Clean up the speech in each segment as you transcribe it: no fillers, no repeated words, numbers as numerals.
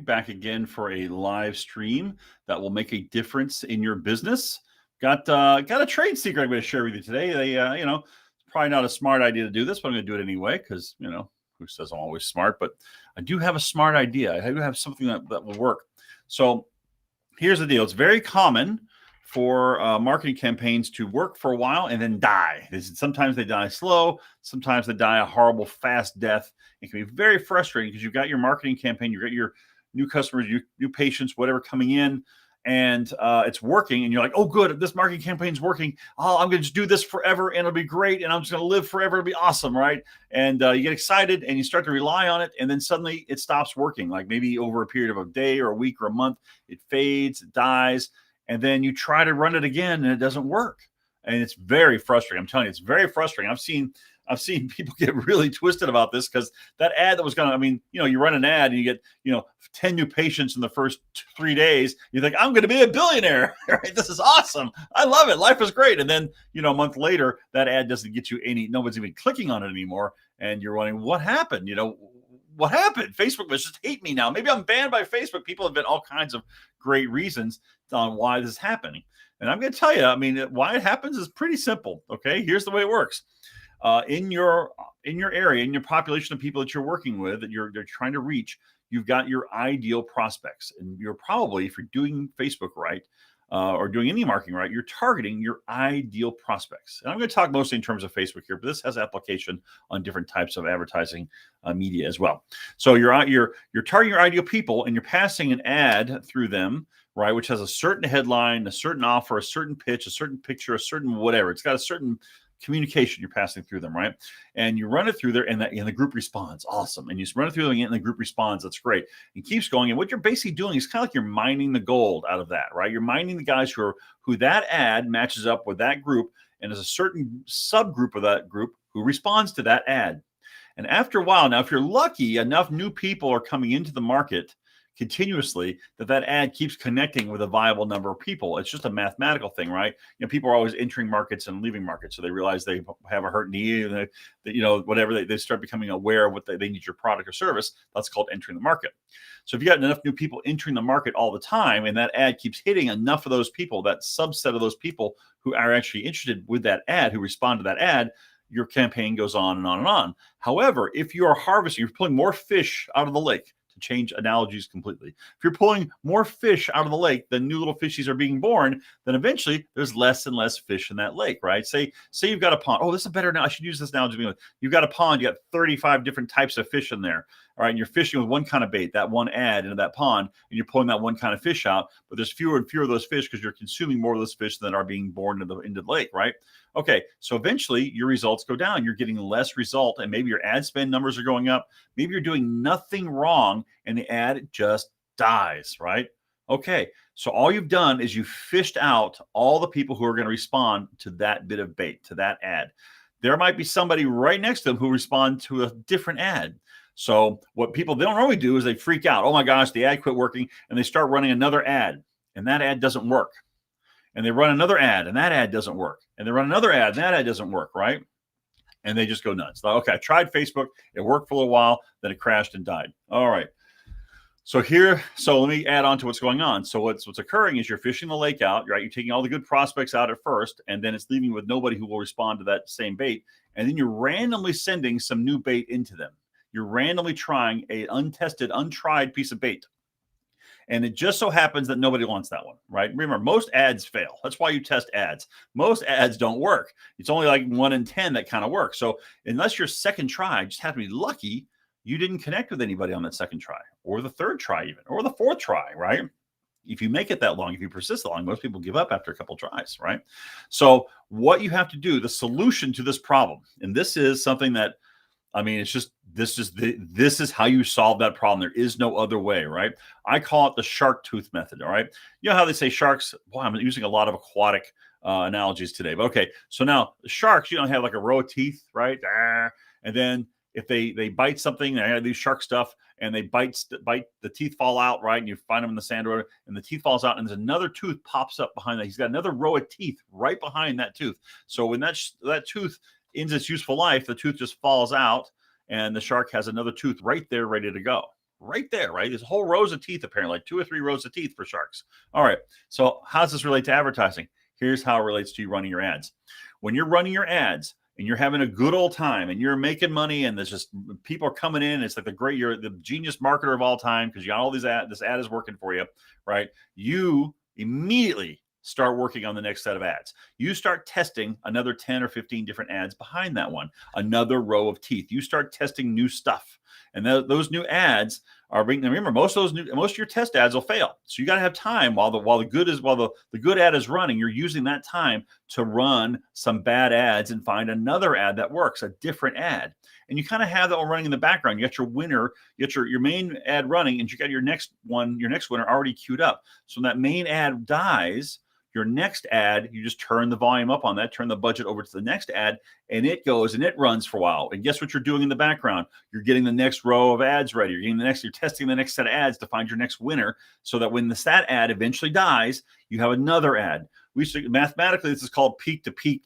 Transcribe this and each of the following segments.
Back again for a live stream that will make a difference in your business. Got a trade secret I'm going to share with you today. It's probably not a smart idea to do this, but I'm going to do it anyway because who says I'm always smart? But I do have a smart idea. I do have something that will work. So here's the deal. It's very common for marketing campaigns to work for a while and then die. Sometimes they die slow. Sometimes they die a horrible, fast death. It can be very frustrating because you've got your marketing campaign, you've got your new customers, new patients, whatever coming in, and it's working. And you're like, oh, good, this marketing campaign's working. Oh, I'm going to just do this forever and it'll be great. And I'm just going to live forever. It'll be awesome, right? And you get excited and you start to rely on it. And then suddenly it stops working, like maybe over a period of a day or a week or a month, it fades, it dies. And then you try to run it again and it doesn't work. And it's very frustrating. I'm telling you, it's very frustrating. I've seen people get really twisted about this because that ad that was you run an ad and you get, 10 new patients in the first 3 days. You think, I'm going to be a billionaire, right? This is awesome. I love it. Life is great. And then, a month later, that ad doesn't get you nobody's even clicking on it anymore. And you're wondering, what happened? What happened? Facebook must just hate me now. Maybe I'm banned by Facebook. People have been all kinds of great reasons on why this is happening. And I'm going to tell you, why it happens is pretty simple. Okay. Here's the way it works. In your area, in your population of people that you're working with, that you're trying to reach, you've got your ideal prospects. And you're probably, if you're doing Facebook right, or doing any marketing right, you're targeting your ideal prospects. And I'm going to talk mostly in terms of Facebook here, but this has application on different types of advertising media as well. So you're targeting your ideal people, and you're passing an ad through them, right, which has a certain headline, a certain offer, a certain pitch, a certain picture, a certain whatever. It's got a certain communication you're passing through them, right? And you run it through there, and the group responds. Awesome. And you run it through them, and the group responds. That's great. And keeps going. And what you're basically doing is kind of like you're mining the gold out of that, right? You're mining the guys who that ad matches up with that group, and there's a certain subgroup of that group who responds to that ad. And after a while, now, if you're lucky, enough new people are coming into the market continuously that ad keeps connecting with a viable number of people. It's just a mathematical thing, right? People are always entering markets and leaving markets, so they realize they have a hurt need, and they start becoming aware of what they need your product or service. That's called entering the market. So if you got enough new people entering the market all the time, and that ad keeps hitting enough of those people, that subset of those people who are actually interested with that ad, who respond to that ad, your campaign goes on and on and on. However, if you are harvesting, you're pulling more fish out of the lake, to change analogies completely. If you're pulling more fish out of the lake than new little fishies are being born, then eventually there's less and less fish in that lake, right? Say you've got a pond. Oh, this is a better now. I should use this analogy. You've got a pond, you got 35 different types of fish in there. All right, and you're fishing with one kind of bait, that one ad into that pond, and you're pulling that one kind of fish out, but there's fewer and fewer of those fish because you're consuming more of those fish than are being born into the lake, right? Okay, so eventually your results go down. You're getting less result, and maybe your ad spend numbers are going up. Maybe you're doing nothing wrong, and the ad just dies, right? Okay, so all you've done is you fished out all the people who are going to respond to that bit of bait, to that ad. There might be somebody right next to them who respond to a different ad. So what people don't normally do is they freak out. Oh my gosh, the ad quit working, and they start running another ad, and that ad doesn't work. And they run another ad, and that ad doesn't work. And they run another ad, and that ad doesn't work, right? And they just go nuts. Like, okay, I tried Facebook. It worked for a little while. Then it crashed and died. All right. So let me add on to what's going on. So what's occurring is you're fishing the lake out, right? You're taking all the good prospects out at first, and then it's leaving with nobody who will respond to that same bait. And then you're randomly sending some new bait into them. You're randomly trying an untested, untried piece of bait. And it just so happens that nobody wants that one, right? Remember, most ads fail. That's why you test ads. Most ads don't work. It's only like 1 in 10 that kind of work. So unless your second try, just have to be lucky, you didn't connect with anybody on that second try, or the third try even, or the fourth try, right? If you make it that long, if you persist that long, most people give up after a couple tries, right? So what you have to do, the solution to this problem, and this is something that, this is how you solve that problem. There is no other way, right? I call it the shark tooth method, all right? You know how they say sharks, boy, I'm using a lot of aquatic analogies today, but okay. So now the sharks, have like a row of teeth, right? And then if they bite something, they do shark stuff, and they bite, the teeth fall out, right? And you find them in the sand, or and the teeth falls out, and there's another tooth pops up behind that. He's got another row of teeth right behind that tooth. So when that tooth ends its useful life, the tooth just falls out, and the shark has another tooth right there ready to go, right there, right? There's whole rows of teeth, apparently, like 2 or 3 rows of teeth for sharks. All right. So how does this relate to advertising? Here's how it relates to you running your ads. When you're running your ads and you're having a good old time and you're making money and there's just people are coming in, it's like you're the genius marketer of all time because you got all these this ad is working for you, right? You immediately start working on the next set of ads. You start testing another 10 or 15 different ads behind that one, another row of teeth. You start testing new stuff. And those new ads are being, remember, most of your test ads will fail. So you got to have time while the good ad is running, you're using that time to run some bad ads and find another ad that works, a different ad. And you kind of have that all running in the background. You got your winner, you got your main ad running, and you got your next winner already queued up. So when that main ad dies, your next ad, you just turn the volume up on that, turn the budget over to the next ad, and it goes and it runs for a while. And guess what you're doing in the background? You're getting the next row of ads ready. You're testing the next set of ads to find your next winner so that when that ad eventually dies, you have another ad. Mathematically, this is called peak-to-peak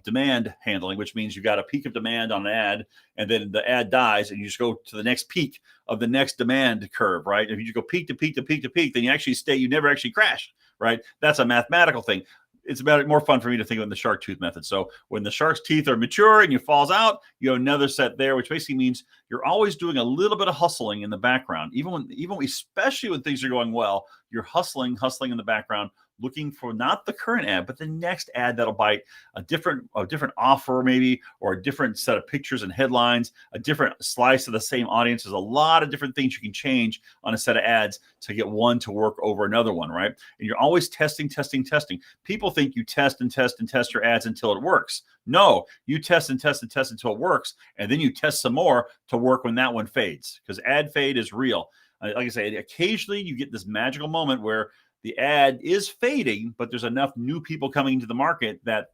demand handling, which means you got a peak of demand on an ad, and then the ad dies, and you just go to the next peak of the next demand curve, right? If you just go peak to peak to peak to peak, then you never actually crash, right? That's a mathematical thing. It's more fun for me to think of the shark tooth method. So when the shark's teeth are mature and you falls out, you have another set there, which basically means you're always doing a little bit of hustling in the background. Especially when things are going well, you're hustling in the background, looking for not the current ad, but the next ad that'll bite a different offer maybe, or a different set of pictures and headlines, a different slice of the same audience. There's a lot of different things you can change on a set of ads to get one to work over another one, right? And you're always testing. People think you test and test and test your ads until it works. No, you test and test and test until it works, and then you test some more to work when that one fades, because ad fade is real. Like I say, occasionally you get this magical moment where the ad is fading, but there's enough new people coming into the market that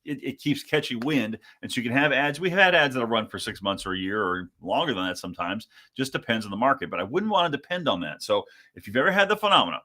it keeps catching wind. And so you can have ads. We have had ads that'll run for 6 months or a year or longer than that sometimes. Just depends on the market. But I wouldn't want to depend on that. So if you've ever had the phenomenon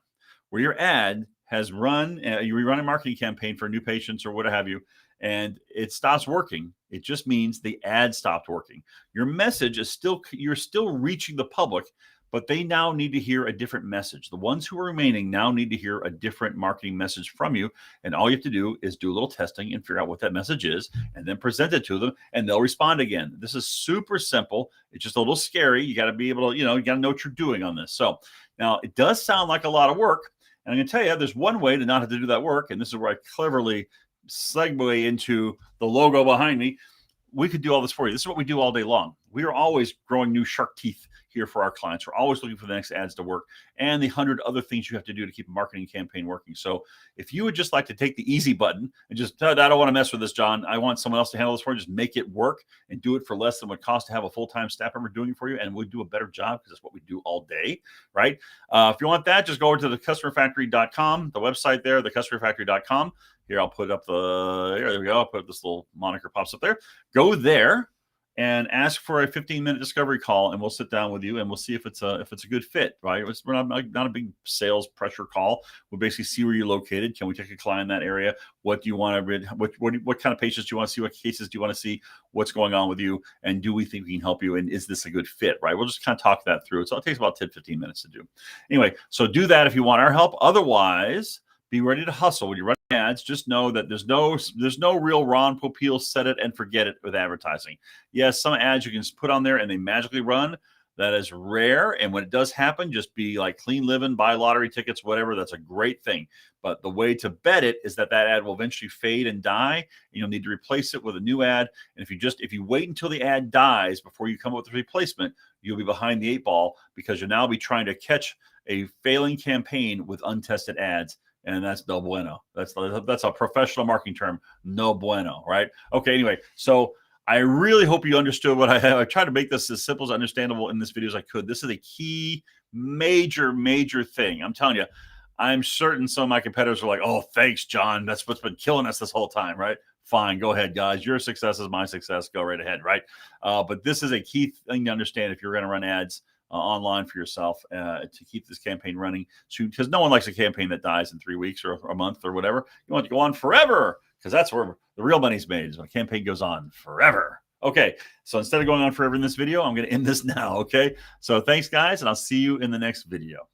where your ad has run, you rerun a marketing campaign for new patients or what have you, and it stops working, it just means the ad stopped working. Your message is you're still reaching the public, but they now need to hear a different message. The ones who are remaining now need to hear a different marketing message from you. And all you have to do is do a little testing and figure out what that message is, and then present it to them, and they'll respond again. This is super simple. It's just a little scary. You got to be able to, you got to know what you're doing on this. So now it does sound like a lot of work. And I'm going to tell you, there's one way to not have to do that work. And this is where I cleverly segue into the logo behind me. We could do all this for you. This is what we do all day long. We are always growing new shark teeth here for our clients. We're always looking for the next ads to work and the 100 other things you have to do to keep a marketing campaign working. So if you would just like to take the easy button and just, I don't want to mess with this, John. I want someone else to handle this for you. Just make it work and do it for less than what it costs to have a full-time staff member doing it for you. And we'll do a better job because that's what we do all day, right? If you want that, just go over to thecustomerfactory.com, the website there, thecustomerfactory.com. Here, I'll put up there we go. I'll put up this little moniker pops up there. Go there and ask for a 15-minute discovery call, and we'll sit down with you and we'll see if it's a good fit, right? We're not a big sales pressure call. We'll basically see where you're located. Can we take a client in that area? What do you want to read? What kind of patients do you want to see? What cases do you want to see? What's going on with you? And do we think we can help you? And is this a good fit, right? We'll just kind of talk that through. So it takes about 10, 15 minutes to do. Anyway, so do that if you want our help. Otherwise, be ready to hustle. When you run ads, just know that there's no real Ron Popeil set it and forget it with advertising. Yes, some ads you can just put on there and they magically run. That is rare. And when it does happen, just be like clean living, buy lottery tickets, whatever. That's a great thing. But the way to bet it is that ad will eventually fade and die. And you'll need to replace it with a new ad. And if you wait until the ad dies before you come up with a replacement, you'll be behind the 8 ball because you'll now be trying to catch a failing campaign with untested ads. And that's no bueno. That's a professional marketing term. No bueno, right? Okay, anyway, so I really hope you understood what I tried to make this as simple as understandable in this video as I could. This is a key, major thing. I'm telling you, I'm certain some of my competitors are like, oh, thanks, John. That's what's been killing us this whole time, right? Fine, go ahead, guys. Your success is my success. Go right ahead, right? But this is a key thing to understand if you're going to run ads online for yourself to keep this campaign running. Because no one likes a campaign that dies in 3 weeks or a month or whatever. You want it to go on forever because that's where the real money's made, is when a campaign goes on forever. Okay, so instead of going on forever in this video, I'm going to end this now. Okay, so thanks, guys, and I'll see you in the next video.